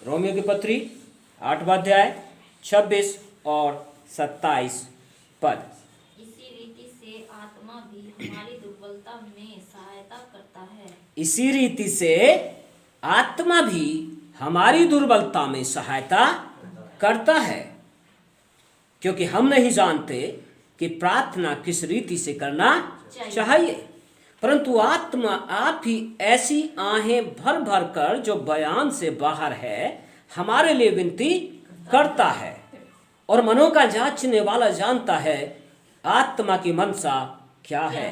Romeo की पत्री 8वां अध्याय 26 और 27 पद। इसी रीति से आत्मा भी हमारी दुर्बलता में सहायता करता है। इसी रीति से आत्मा भी हमारी दुर्बलता में सहायता करता है, क्योंकि हम नहीं जानते कि प्रार्थना किस रीति से करना चाहिए, परंतु आत्मा आप ही ऐसी आहें भर भर कर जो बयान से बाहर है हमारे लिए विनती करता है। और मनों का जांचने वाला जानता है आत्मा की मनसा क्या है,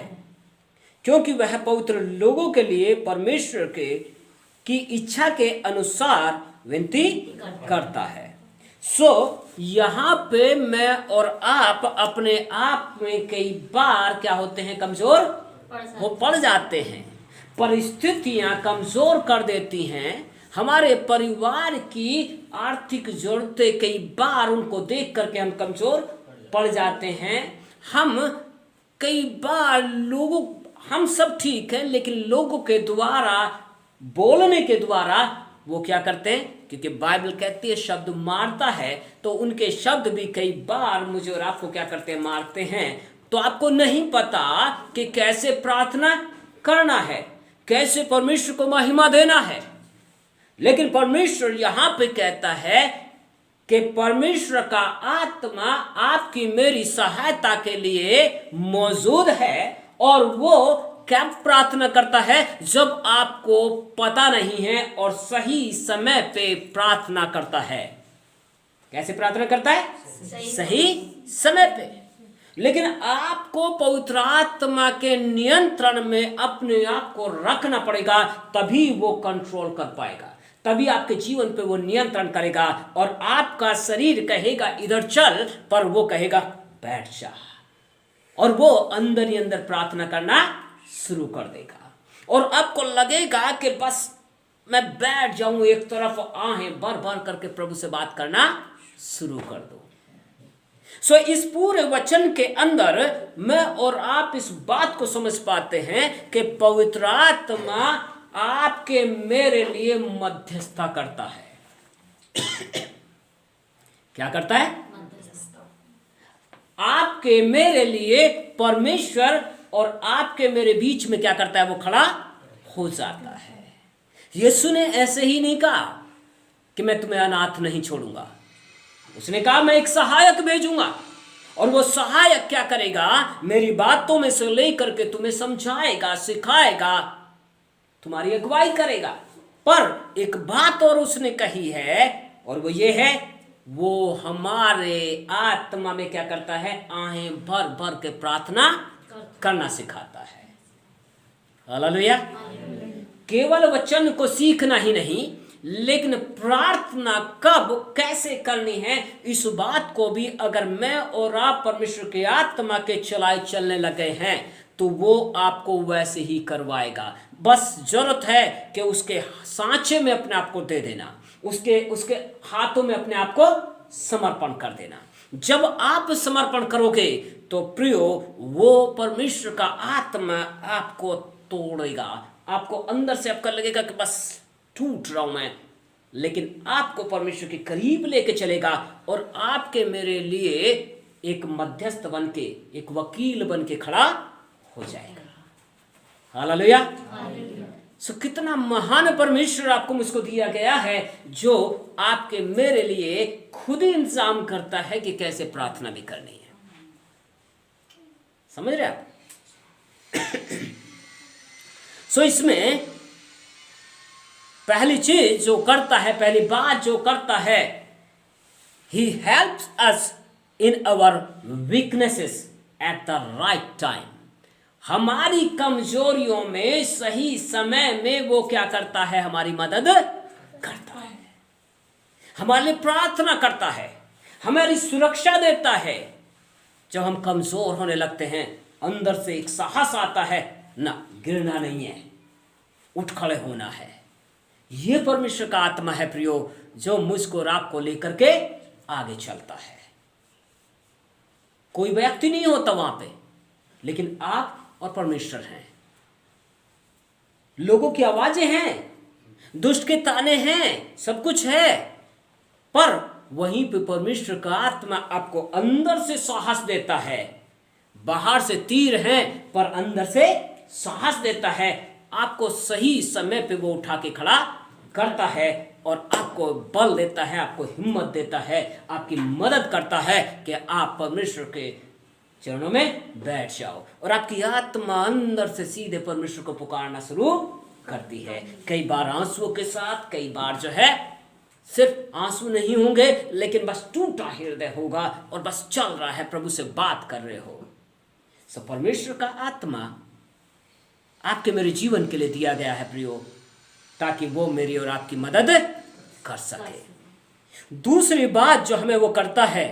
क्योंकि वह पवित्र लोगों के लिए परमेश्वर की इच्छा के अनुसार विनती करता है। यहाँ पे मैं और आप अपने आप में कई बार क्या होते हैं, कमजोर हो पड़ जाते हैं। परिस्थितियां कमजोर कर देती हैं। हमारे परिवार की आर्थिक जरूरतें कई बार उनको देख करके हम कमजोर पड़ जाते हैं। हम कई बार हम सब ठीक हैं, लेकिन लोगों के द्वारा बोलने के द्वारा वो क्या करते हैं, क्योंकि बाइबल कहती है शब्द मारता है, तो उनके शब्द भी कई बार मुझे और आपको क्या करते हैं, मारते हैं। तो आपको नहीं पता कि कैसे प्रार्थना करना है, कैसे परमेश्वर को महिमा देना है। लेकिन परमेश्वर यहां पे कहता है कि परमेश्वर का आत्मा आपकी मेरी सहायता के लिए मौजूद है। और वो क्या प्रार्थना करता है, जब आपको पता नहीं है, और सही समय पे प्रार्थना करता है। कैसे प्रार्थना करता है? सही समय पे। लेकिन आपको पवित्र आत्मा के नियंत्रण में अपने आप को रखना पड़ेगा, तभी वो कंट्रोल कर पाएगा, तभी आपके जीवन पे वो नियंत्रण करेगा। और आपका शरीर कहेगा इधर चल, पर वो कहेगा बैठ जा, और वो अंदर ही अंदर प्रार्थना करना शुरू कर देगा। और आपको लगेगा कि बस मैं बैठ जाऊं एक तरफ, आहें भर भर करके प्रभु से बात करना शुरू कर दो। इस पूरे वचन के अंदर मैं और आप इस बात को समझ पाते हैं कि पवित्र आत्मा आपके मेरे लिए मध्यस्थता करता है। क्या करता है? आपके मेरे लिए परमेश्वर और आपके मेरे बीच में क्या करता है, वो खड़ा हो जाता है। यीशु ने ऐसे ही नहीं कहा कि मैं तुम्हें अनाथ नहीं छोड़ूंगा। उसने कहा मैं एक सहायक भेजूंगा, और वो सहायक क्या करेगा, मेरी बातों में से लेकर के तुम्हें समझाएगा, सिखाएगा, तुम्हारी अगुवाई करेगा। पर एक बात और उसने कही है, और वो ये है, वो हमारे आत्मा में क्या करता है, आहें भर भर के प्रार्थना करना सिखाता है। हालेलुया। केवल वचन को सीखना ही नहीं, लेकिन प्रार्थना कब कैसे करनी है, इस बात को भी अगर मैं और आप परमेश्वर के आत्मा के चलाए चलने लगे हैं, तो वो आपको वैसे ही करवाएगा। बस जरूरत है कि उसके सांचे में अपने आप को दे देना, उसके हाथों में अपने आप को समर्पण कर देना। जब आप समर्पण करोगे तो प्रियो, वो परमेश्वर का आत्मा आपको तोड़ेगा। आपको अंदर से आपका लगेगा कि बस टूट रहा हूं मैं, लेकिन आपको परमेश्वर के करीब लेके चलेगा, और आपके मेरे लिए एक मध्यस्थ बन के, एक वकील बन के खड़ा हो जाएगा। हालेलुया। कितना महान परमेश्वर आपको मुझको दिया गया है, जो आपके मेरे लिए खुद ही इंतजाम करता है कि कैसे प्रार्थना भी करनी है। समझ रहे आप? इसमें पहली चीज जो करता है, पहली बात जो करता है, he helps us in our weaknesses at the right time। हमारी कमजोरियों में सही समय में वो क्या करता है, हमारी मदद करता है, हमारे लिए प्रार्थना करता है, हमारी सुरक्षा देता है। जब हम कमजोर होने लगते हैं, अंदर से एक साहस आता है, ना गिरना नहीं है, उठ खड़े होना है। ये परमेश्वर का आत्मा है प्रियो, जो मुझको और आपको लेकर के आगे चलता है। कोई व्यक्ति नहीं होता वहां पे, लेकिन आप और परमेश्वर हैं। लोगों की आवाजें हैं, दुष्ट के ताने हैं, सब कुछ है, पर वहीं पे परमेश्वर का आत्मा आपको अंदर से साहस देता है। बाहर से तीर हैं पर अंदर से साहस देता है। आपको सही समय पे वो उठा के खड़ा करता है और आपको बल देता है, आपको हिम्मत देता है, आपकी मदद करता है कि आप परमेश्वर के चरणों में बैठ जाओ और आपकी आत्मा अंदर से सीधे परमेश्वर को पुकारना शुरू करती है। कई बार आंसुओं के साथ, कई बार जो है सिर्फ आंसू नहीं होंगे, लेकिन बस टूटा हृदय होगा और बस चल रहा है, प्रभु से बात कर रहे हो। सो परमेश्वर का आत्मा आपके मेरे जीवन के लिए दिया गया है प्रियो, ताकि वो मेरी और आपकी मदद कर सके। दूसरी बात जो हमें वो करता है,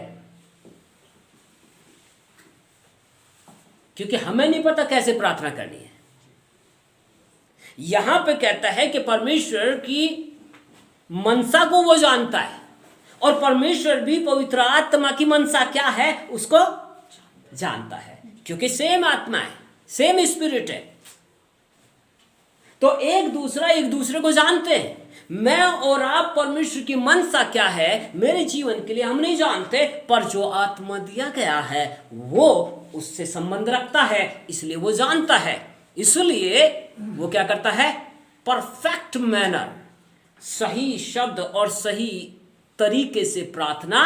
क्योंकि हमें नहीं पता कैसे प्रार्थना करनी है, यहां पे कहता है कि परमेश्वर की मनसा को वो जानता है और परमेश्वर भी पवित्र आत्मा की मनसा क्या है उसको जानता है, क्योंकि सेम आत्मा है, सेम स्पिरिट है। तो एक दूसरे को जानते हैं। मैं और आप परमेश्वर की मनसा क्या है मेरे जीवन के लिए हम नहीं जानते, पर जो आत्मा दिया गया है वो उससे संबंध रखता है, इसलिए वो जानता है। इसलिए वो क्या करता है, परफेक्ट मैनर, सही शब्द और सही तरीके से प्रार्थना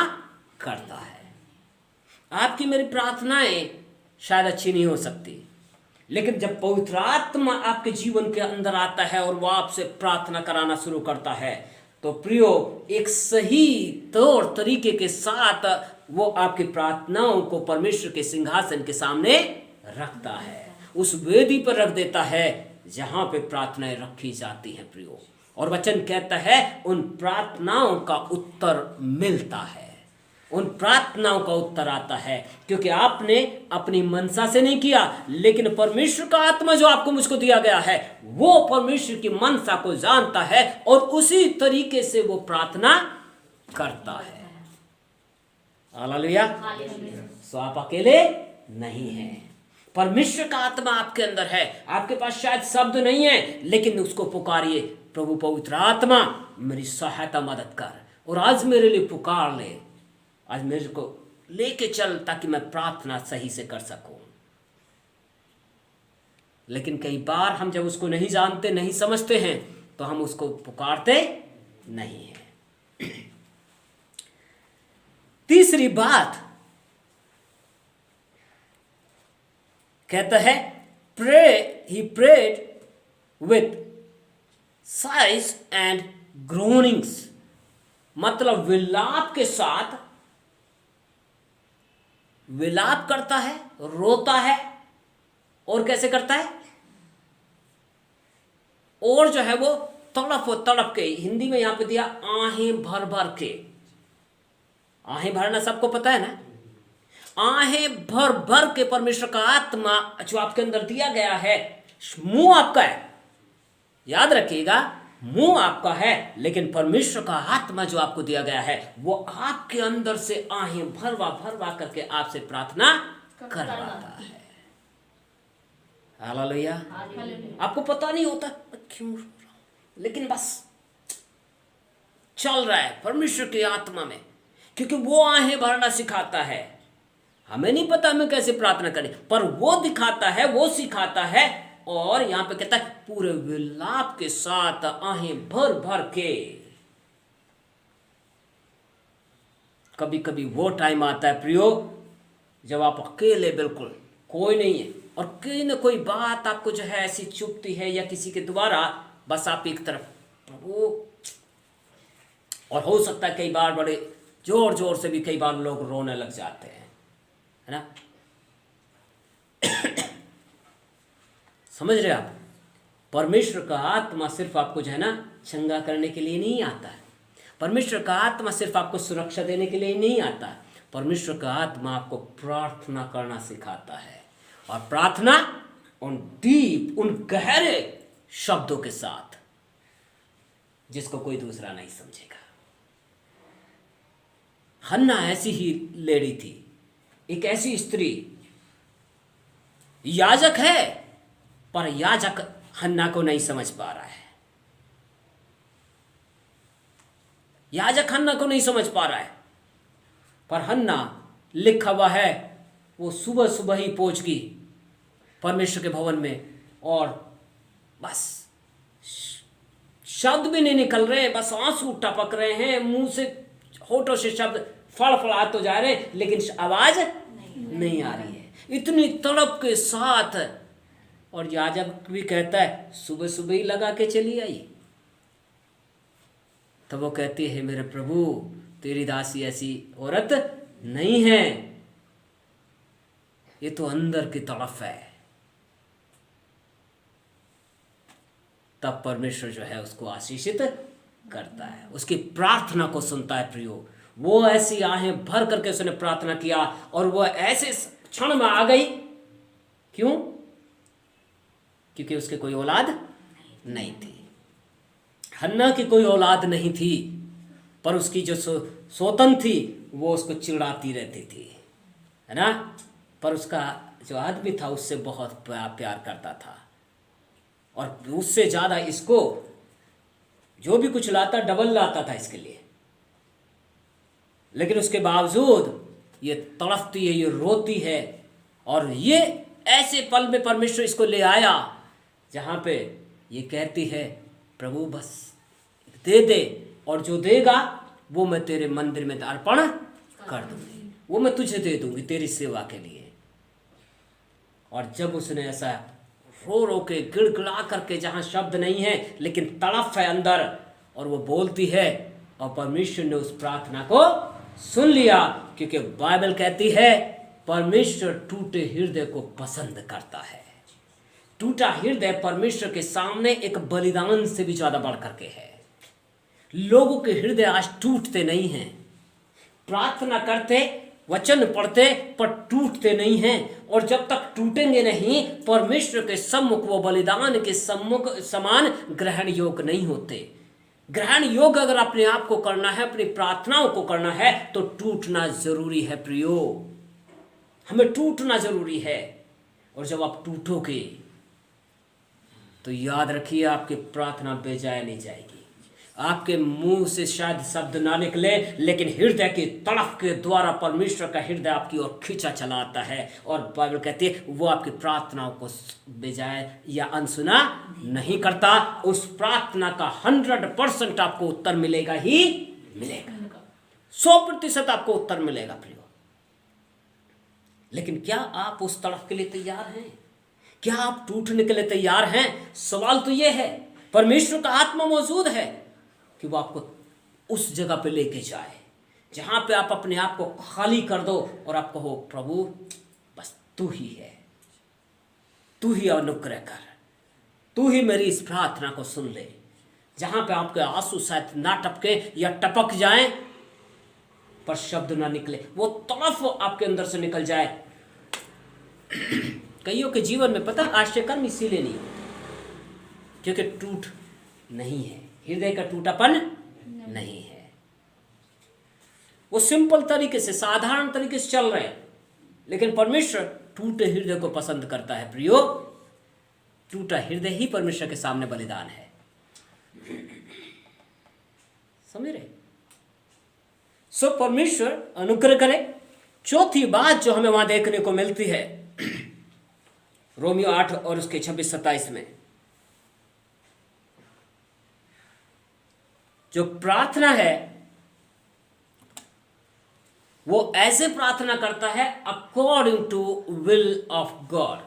करता है। आपकी मेरी प्रार्थनाएं शायद अच्छी नहीं हो सकती, लेकिन जब पवित्र आत्मा आपके जीवन के अंदर आता है और वो आपसे प्रार्थना कराना शुरू करता है, तो प्रियो एक सही तौर तरीके के साथ वो आपकी प्रार्थनाओं को परमेश्वर के सिंहासन के सामने रखता है, उस वेदी पर रख देता है जहां पे प्रार्थनाएं रखी जाती हैं प्रियो। और वचन कहता है उन प्रार्थनाओं का उत्तर मिलता है, उन प्रार्थनाओं का उत्तर आता है, क्योंकि आपने अपनी मनसा से नहीं किया, लेकिन परमेश्वर का आत्मा जो आपको मुझको दिया गया है वो परमेश्वर की मनसा को जानता है और उसी तरीके से वो प्रार्थना करता है। हालेलुया। सो आप अकेले नहीं हैं, परमेश्वर का आत्मा आपके अंदर है। आपके पास शायद शब्द नहीं है, लेकिन उसको पुकारिए, प्रभु पवित्र आत्मा मेरी सहायता मदद कर, और आज मेरे लिए पुकार ले, आज मेरे को लेके चल ताकि मैं प्रार्थना सही से कर सकूं। लेकिन कई बार हम जब उसको नहीं जानते, नहीं समझते हैं, तो हम उसको पुकारते नहीं हैं। तीसरी बात कहता है pray he prayed with sighs and groanings, मतलब विलाप के साथ विलाप करता है, रोता है, और कैसे करता है, और जो है वो तड़प के, हिंदी में यहां पे दिया आहें भर भर के। आहें भरना सबको पता है ना, आहें भर भर के परमेश्वर का आत्मा जो आपके अंदर दिया गया है, मुंह आपका है, याद रखिएगा, मुंह आपका है, लेकिन परमेश्वर का आत्मा जो आपको दिया गया है वो आपके अंदर से आहें भरवा भरवा करके आपसे प्रार्थना करवाता है। हालेलुया। आपको पता नहीं होता क्यों रो रहा हूं, लेकिन बस चल रहा है परमेश्वर की आत्मा में, क्योंकि वो आहें भरना सिखाता है। हमें नहीं पता हमें कैसे प्रार्थना करें, पर वो दिखाता है, वो सिखाता है। और यहां पे कहता है पूरे विलाप के साथ आहें भर भर के। कभी कभी वो टाइम आता है प्रियो जब आप अकेले, बिल्कुल कोई नहीं है, और कोई ना कोई बात आपको जो है ऐसी चुभती है, या किसी के द्वारा बस आप एक तरफ प्रभु, और हो सकता है कई बार बड़े जोर जोर से भी कई बार लोग रोने लग जाते हैं, है ना। समझ रहे आप, परमेश्वर का आत्मा सिर्फ आपको जो है ना चंगा करने के लिए नहीं आता है, परमेश्वर का आत्मा सिर्फ आपको सुरक्षा देने के लिए नहीं आता है, परमेश्वर का आत्मा आपको प्रार्थना करना सिखाता है, और प्रार्थना उन डीप, उन गहरे शब्दों के साथ जिसको कोई दूसरा नहीं समझेगा। हन्ना ऐसी ही लेडी थी, एक ऐसी स्त्री, याजक है, पर याजक हन्ना को नहीं समझ पा रहा है। याजक हन्ना को नहीं समझ पा रहा है, पर हन्ना लिखा हुआ है वो सुबह सुबह ही पहुंच गई परमेश्वर के भवन में, और बस शब्द भी नहीं निकल रहे, बस आंसू टपक रहे हैं मुंह से, होठों से शब्द फड़फड़ा तो जा रहे हैं, लेकिन आवाज नहीं आ रही है, इतनी तड़प के साथ। और याजक भी कहता है सुबह सुबह ही लगा के चली आई। तब वो कहती है मेरे प्रभु तेरी दासी ऐसी औरत नहीं है, ये तो अंदर की तड़फ है। तब परमेश्वर जो है उसको आशीषित करता है, उसकी प्रार्थना को सुनता है प्रियो। वो ऐसी आहें भर करके उसने प्रार्थना किया और वो ऐसे क्षण में आ गई। क्यों? क्योंकि उसके कोई औलाद नहीं थी। हन्ना की कोई औलाद नहीं थी, पर उसकी जो सोतन थी वो उसको चिढ़ाती रहती थी, है ना। पर उसका जो आदमी था उससे बहुत प्यार करता था, और उससे ज़्यादा इसको जो भी कुछ लाता डबल लाता था इसके लिए। लेकिन उसके बावजूद ये तड़पती है, ये रोती है, और ये ऐसे पल में परमेश्वर इसको ले आया जहाँ पे ये कहती है प्रभु बस दे दे, और जो देगा वो मैं तेरे मंदिर में अर्पण कर दूंगी, वो मैं तुझे दे दूंगी तेरी सेवा के लिए। और जब उसने ऐसा रो रो के गिड़गिड़ा करके, जहाँ शब्द नहीं है लेकिन तड़प है अंदर, और वो बोलती है, और परमेश्वर ने उस प्रार्थना को सुन लिया, क्योंकि बाइबल कहती है परमेश्वर टूटे हृदय को पसंद करता है। टूटा हृदय परमेश्वर के सामने एक बलिदान से भी ज्यादा बढ़ करके है। लोगों के हृदय आज टूटते नहीं हैं, प्रार्थना करते, वचन पढ़ते, पर टूटते नहीं हैं। और जब तक टूटेंगे नहीं, परमेश्वर के सम्मुख वो बलिदान के सम्मुख समान ग्रहण योग्य नहीं होते। ग्रहण योग्य अगर अपने आप को करना है, अपनी प्रार्थनाओं को करना है, तो टूटना जरूरी है प्रियो, हमें टूटना जरूरी है। और जब आप टूटोगे तो याद रखिए आपकी प्रार्थना बेजाय नहीं जाएगी। आपके मुंह से शायद शब्द ना निकले, लेकिन हृदय की तड़प के द्वारा परमेश्वर का हृदय आपकी ओर खींचा चला आता है, और बाइबल कहती है वो आपकी प्रार्थनाओं को बेजाय या अनसुना नहीं करता। उस प्रार्थना का 100% आपको उत्तर मिलेगा ही मिलेगा, 100% आपको उत्तर मिलेगा प्रियो। लेकिन क्या आप उस तड़प के लिए तैयार हैं? क्या आप टूटने के लिए तैयार हैं? सवाल तो यह है। परमेश्वर का आत्मा मौजूद है कि वो आपको उस जगह पे लेके जाए जहां पे आप अपने आप को खाली कर दो और आप कहो प्रभु बस तू ही है, तू ही अनुग्रह कर, तू ही मेरी इस प्रार्थना को सुन ले। जहां पे आपके आंसू शायद ना टपके या टपक जाएं, पर शब्द ना निकले, वो तड़फ आपके अंदर से निकल जाए। कईयों के जीवन में पता आश्चर्यकर्म इसीलिए नहीं, क्योंकि टूट नहीं है, हृदय का टूटापन नहीं है। वो सिंपल तरीके से, साधारण तरीके से चल रहे हैं, लेकिन परमेश्वर टूटे हृदय को पसंद करता है प्रियो। टूटा हृदय ही परमेश्वर के सामने बलिदान है, समझ रहे? सो परमेश्वर अनुग्रह करे। चौथी बात जो हमें वहां देखने को मिलती है रोमियो 8 और उसके 26-27 में, जो प्रार्थना है वो ऐसे प्रार्थना करता है according to will of God,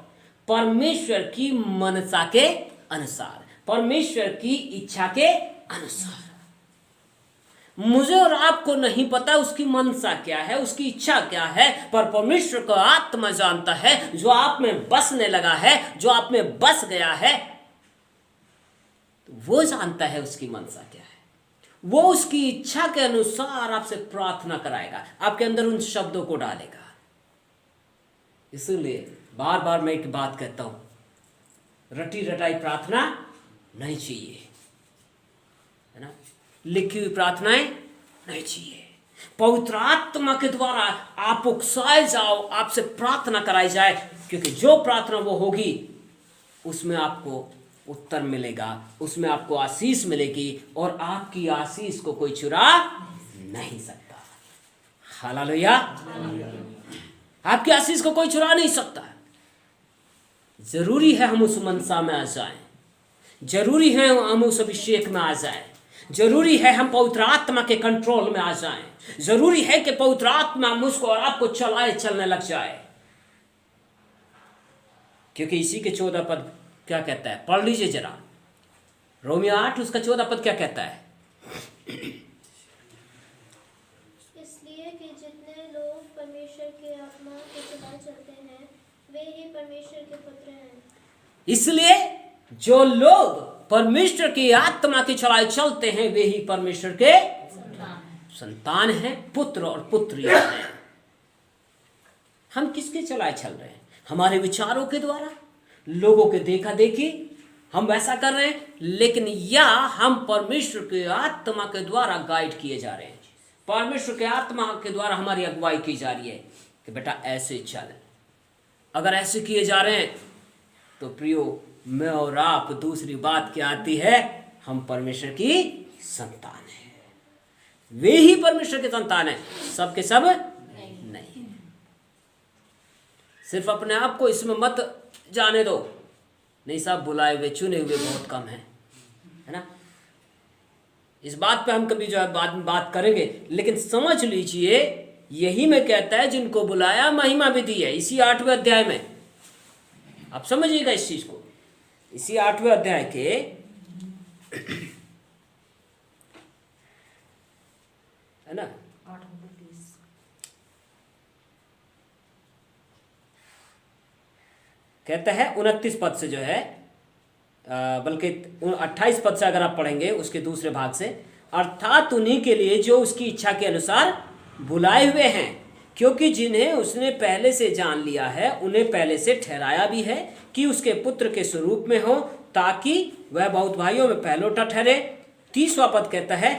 परमेश्वर की मनसा के अनुसार, परमेश्वर की इच्छा के अनुसार। मुझे और आपको नहीं पता उसकी मनसा क्या है, उसकी इच्छा क्या है, पर परमेश्वर का आत्मा जानता है। जो आप में बसने लगा है, जो आप में बस गया है, वो जानता है उसकी मनसा क्या है। वो उसकी इच्छा के अनुसार आपसे प्रार्थना कराएगा, आपके अंदर उन शब्दों को डालेगा। इसलिए बार बार मैं एक बात कहता हूं, रटी रटाई प्रार्थना नहीं चाहिए, है ना। लिखी हुई प्रार्थनाएं नहीं चाहिए। पवित्र आत्मा के द्वारा आप उकसाए जाओ, आपसे प्रार्थना कराई जाए, क्योंकि जो प्रार्थना वो होगी उसमें आपको उत्तर मिलेगा, उसमें आपको आशीष मिलेगी और आपकी आशीष को कोई चुरा नहीं सकता। हालेलुया। आपकी आशीष को कोई चुरा नहीं सकता। जरूरी है हम उस मनसा में आ जाएं, जरूरी है हम उस अभिषेक में आ जाएं, जरूरी है हम पवित्र आत्मा के कंट्रोल में आ जाएं, जरूरी है कि पवित्र आत्मा मुझको और आपको चलाए चलने लग जाए। क्योंकि इसी के 14 पद क्या कहता है, पढ़ लीजिए जरा, रोमियो 8 उसका 14 पद क्या कहता है। इसलिए कि जितने लोग परमेश्वर की आत्मा के चलाए चलते हैं वे ही परमेश्वर के पुत्र हैं। इसलिए जो लोग परमेश्वर की आत्मा के चलाए चलते हैं वे ही परमेश्वर के संतान हैं, पुत्र और पुत्रियां हैं। हम किसके चलाए चल रहे हैं? हमारे विचारों के द्वारा, लोगों के देखा देखी हम वैसा कर रहे हैं, लेकिन या हम परमेश्वर के आत्मा के द्वारा गाइड किए जा रहे हैं, परमेश्वर के आत्मा के द्वारा हमारी अगुवाई की जा रही है कि बेटा ऐसे चल। अगर ऐसे किए जा रहे हैं तो प्रियो, मैं और आप, दूसरी बात क्या आती है, हम परमेश्वर की संतान हैं। वे ही परमेश्वर के संतान हैं, सब के सब नहीं। सिर्फ अपने आप को इसमें मत जाने दो, नहीं साहब, बुलाए हुए चुने हुए बहुत कम हैं, है ना। इस बात पे हम कभी जो है बात करेंगे, लेकिन समझ लीजिए यही में कहता है जिनको बुलाया महिमा भी दी है, इसी 8वें अध्याय में। आप समझिएगा इस चीज को, इसी 8वें अध्याय के है ना, कहता है 29 पद से जो है, बल्कि 28 पद से अगर आप पढ़ेंगे उसके दूसरे भाग से, अर्थात उन्हीं के लिए जो उसकी इच्छा के अनुसार बुलाए हुए हैं, क्योंकि जिन्हें उसने पहले से जान लिया है उन्हें पहले से ठहराया भी है कि उसके पुत्र के स्वरूप में हो, ताकि वह बहुत भाइयों में पहलोटा ठहरे। 30वां पद कहता है,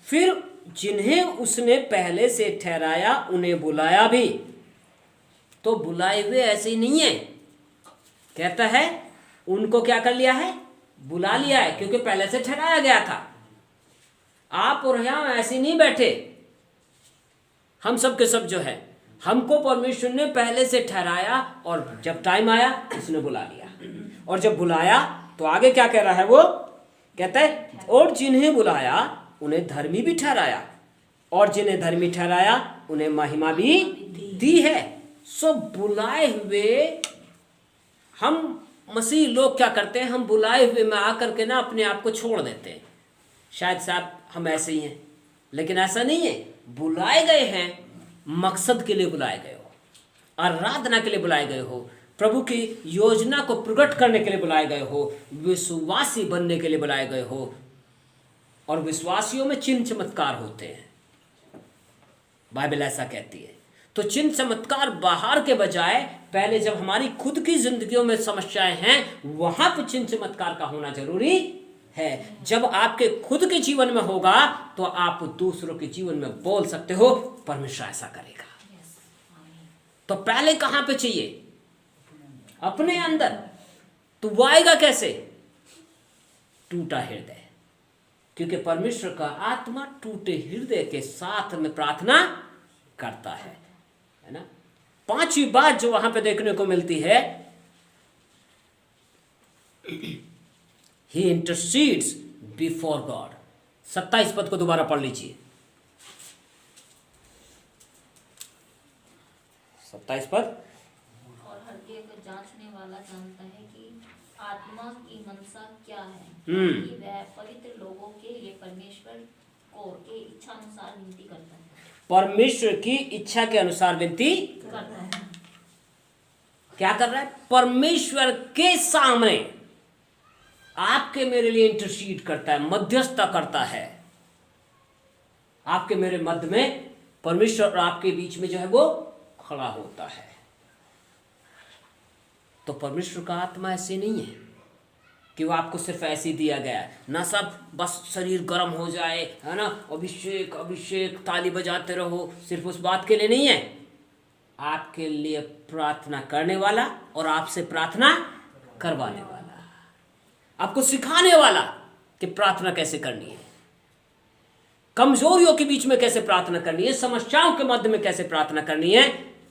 फिर जिन्हें उसने पहले से ठहराया उन्हें बुलाया भी। तो बुलाए हुए ऐसे ही नहीं है, कहता है उनको क्या कर लिया है, बुला लिया है, क्योंकि पहले से ठहराया गया था। आप और यहाँ ऐसे नहीं बैठे, हम सब के सब जो है, हमको परमेश्वर ने पहले से ठहराया और जब टाइम आया उसने बुला लिया। और जब बुलाया तो आगे क्या कह रहा है वो, कहता है और जिन्हें बुलाया उन्हें धर्मी भी ठहराया, और जिन्हें धर्मी ठहराया उन्हें महिमा भी दी है। सो बुलाए हुए हम मसीह लोग क्या करते हैं, हम बुलाए हुए में आकर के ना अपने आप को छोड़ देते हैं। शायद साहब हम ऐसे ही हैं, लेकिन ऐसा नहीं है। बुलाए गए हैं, मकसद के लिए बुलाए गए हो, आराधना के लिए बुलाए गए हो, प्रभु की योजना को प्रकट करने के लिए बुलाए गए हो, विश्वासी बनने के लिए बुलाए गए हो। और विश्वासियों में चिन्ह चमत्कार होते हैं, बाइबल ऐसा कहती है। तो चिन्ह चमत्कार बाहर के बजाय पहले जब हमारी खुद की जिंदगियों में समस्याएं हैं वहां पर चिन्ह चमत्कार का होना जरूरी है। जब आपके खुद के जीवन में होगा तो आप दूसरों के जीवन में बोल सकते हो परमेश्वर ऐसा करेगा। तो पहले कहां पे चाहिए, अपने अंदर। तो वो आएगा कैसे, टूटा हृदय, क्योंकि परमेश्वर का आत्मा टूटे हृदय के साथ में प्रार्थना करता है ना। पांचवी बात जो वहां पे देखने को मिलती है, ही इंटरसीड्स बिफोर गॉड। 27 पद को दोबारा पढ़ लीजिए। 27 पद, और हृदय को जांचने वाला जानता है कि आत्मा की मनसा क्या है, कि वह पवित्र लोगों के लिए परमेश्वर को के इच्छा अनुसार विनती करता है। परमेश्वर की इच्छा के अनुसार विनती करता है। क्या कर रहा है, परमेश्वर के सामने आपके मेरे लिए इंटरसीड करता है, मध्यस्थता करता है। आपके मेरे मध्य में परमेश्वर और आपके बीच में जो है वो खड़ा होता है। तो परमेश्वर का आत्मा ऐसे नहीं है कि वो आपको सिर्फ ऐसे ही दिया गया है ना, सब बस शरीर गर्म हो जाए, है ना, अभिषेक अभिषेक ताली बजाते रहो, सिर्फ उस बात के लिए नहीं है। आपके लिए प्रार्थना करने वाला और आपसे प्रार्थना करवाने वाला, आपको सिखाने वाला कि प्रार्थना कैसे करनी है, कमजोरियों के बीच में कैसे प्रार्थना करनी है, समस्याओं के मध्य में कैसे प्रार्थना करनी है,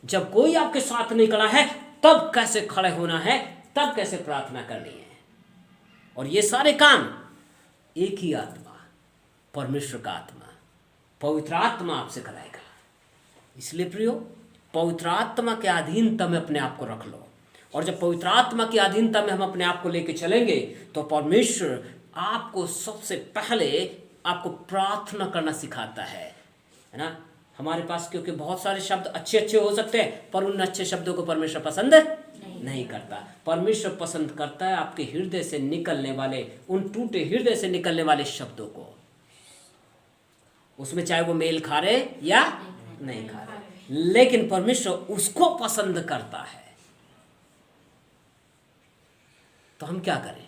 जब कोई आपके साथ नहीं खड़ा है तब कैसे खड़े होना है, तब कैसे प्रार्थना करनी है। और ये सारे काम एक ही आत्मा, परमेश्वर का आत्मा, पवित्र आत्मा आपसे कराएगा। इसलिए प्रियो, पवित्र आत्मा के अधीनता में अपने आप को रख लो। और जब पवित्र आत्मा की अधीनता में हम अपने आप को लेके चलेंगे तो परमेश्वर आपको सबसे पहले आपको प्रार्थना करना सिखाता है ना। हमारे पास क्योंकि बहुत सारे शब्द अच्छे अच्छे हो सकते हैं, पर उन अच्छे शब्दों को परमेश्वर पसंद नहीं करता। परमेश्वर पसंद करता है आपके हृदय से निकलने वाले, उन टूटे हृदय से निकलने वाले शब्दों को, उसमें चाहे वो मेल खा रहे या नहीं खा रहे, लेकिन परमेश्वर उसको पसंद करता है। तो हम क्या करें?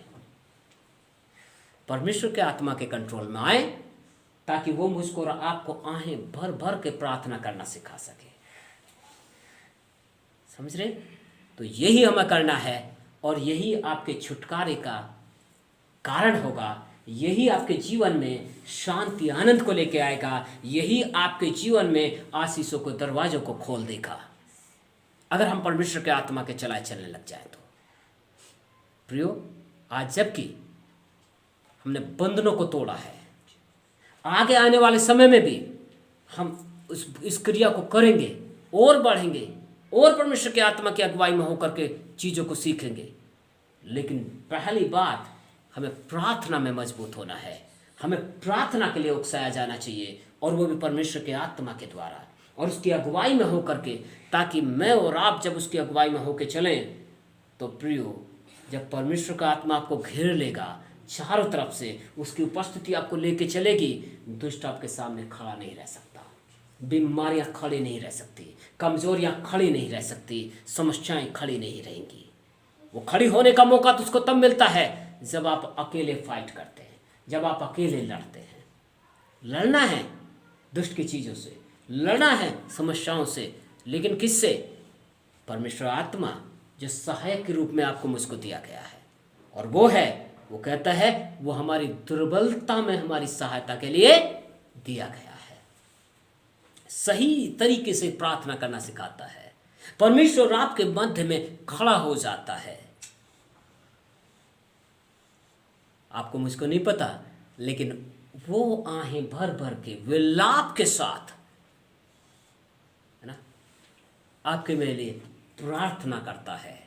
परमेश्वर के आत्मा के कंट्रोल में आए ताकि वो मुझको और आपको आहें भर भर के प्रार्थना करना सिखा सके। समझ रहे? तो यही हमें करना है और यही आपके छुटकारे का कारण होगा। यही आपके जीवन में शांति आनंद को लेके आएगा। यही आपके जीवन में आशीषों को, दरवाजों को खोल देगा, अगर हम परमेश्वर के आत्मा के चलाए चलने लग जाए तो। प्रियो, आज जबकि हमने बंधनों को तोड़ा है, आगे आने वाले समय में भी हम इस क्रिया को करेंगे और बढ़ेंगे और परमेश्वर के आत्मा की अगुवाई में होकर के चीज़ों को सीखेंगे। लेकिन पहली बात, हमें प्रार्थना में मजबूत होना है। हमें प्रार्थना के लिए उकसाया जाना चाहिए, और वो भी परमेश्वर के आत्मा के द्वारा और उसकी अगुवाई में होकर के, ताकि मैं और आप जब उसकी अगुवाई में होकर चलें तो प्रियो, जब परमेश्वर का आत्मा आपको घेर लेगा चारों तरफ से, उसकी उपस्थिति आपको लेके चलेगी, दुष्ट आपके सामने खड़ा नहीं रह सकता, बीमारियां खड़ी नहीं रह सकती, कमजोरियां खड़ी नहीं रह सकती, समस्याएं खड़ी नहीं रहेंगी। वो खड़ी होने का मौका तो उसको तब मिलता है जब आप अकेले फाइट करते हैं, जब आप अकेले लड़ते हैं। लड़ना है दुष्ट की चीज़ों से, लड़ना है समस्याओं से, लेकिन किससे? परमेश्वर आत्मा जो सहायक के रूप में आपको मुझको दिया गया है, और वो कहता है वो हमारी दुर्बलता में हमारी सहायता के लिए दिया गया है। सही तरीके से प्रार्थना करना सिखाता है। परमेश्वर आपके मध्य में खड़ा हो जाता है। आपको मुझको नहीं पता, लेकिन वो आहें भर भर के विलाप के साथ, है ना, आपके मेरे लिए प्रार्थना करता है।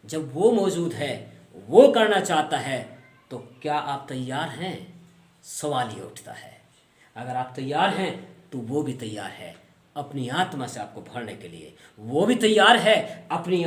जब वो मौजूद है, वो करना चाहता है, तो क्या आप तैयार हैं? सवाल ये उठता है। अगर आप तैयार हैं तो वो भी तैयार है अपनी आत्मा से आपको भरने के लिए। वो भी तैयार है अपनी